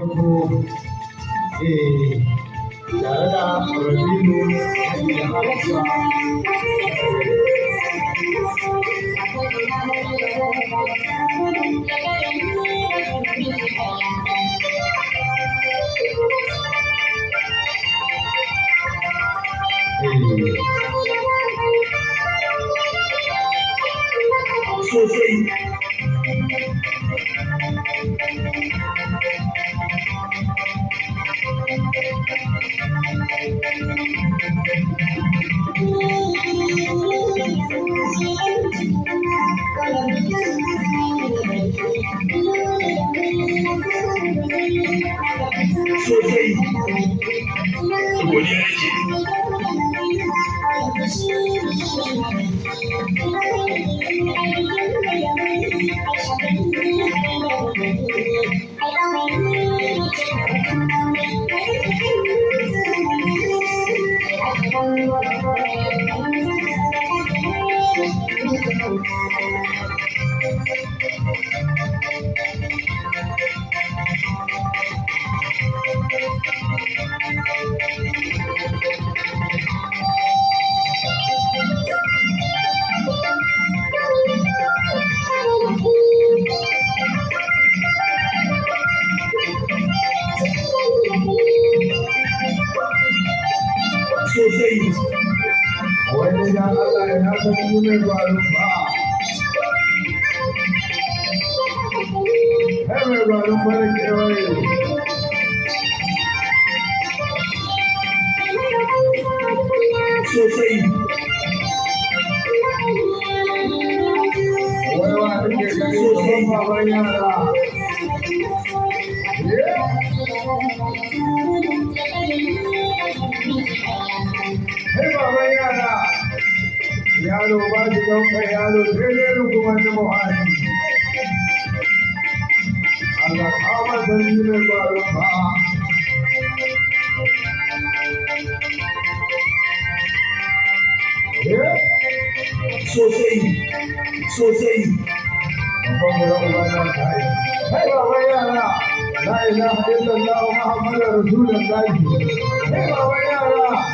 farko tare da Rabilu da Hausa. Sosai sosai godiya sosai wani da Allah ya san yi mai gwarin ba hai mai gwarin ba da kewaye sosai wani wa take gani sosai baban yara Hey baban yara, yaro ba shi ɗaukar yaro sai dai rungumar da muhalli. Allah kama sarki mai gwarin ba. Sosai, sosai. Babban wurin wannan kai. Hey baban yara, la ilaha illallah Muhammadur Rasulullah. Hey baban yara.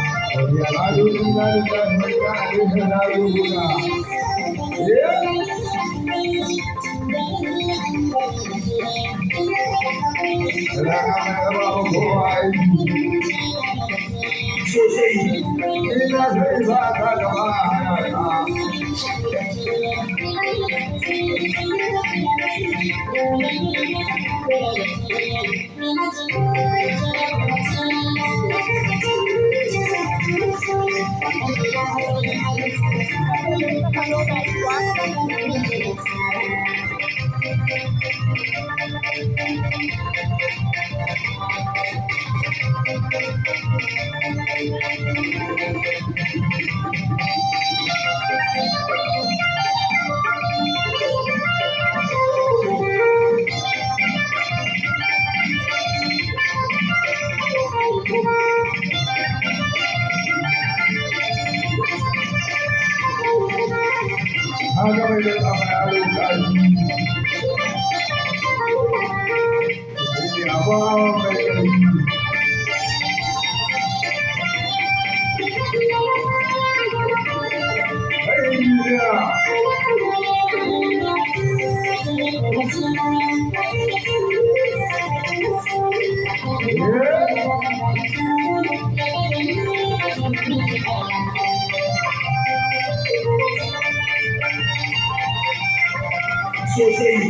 Sosai.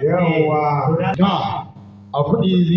Yawwa, a kuɗi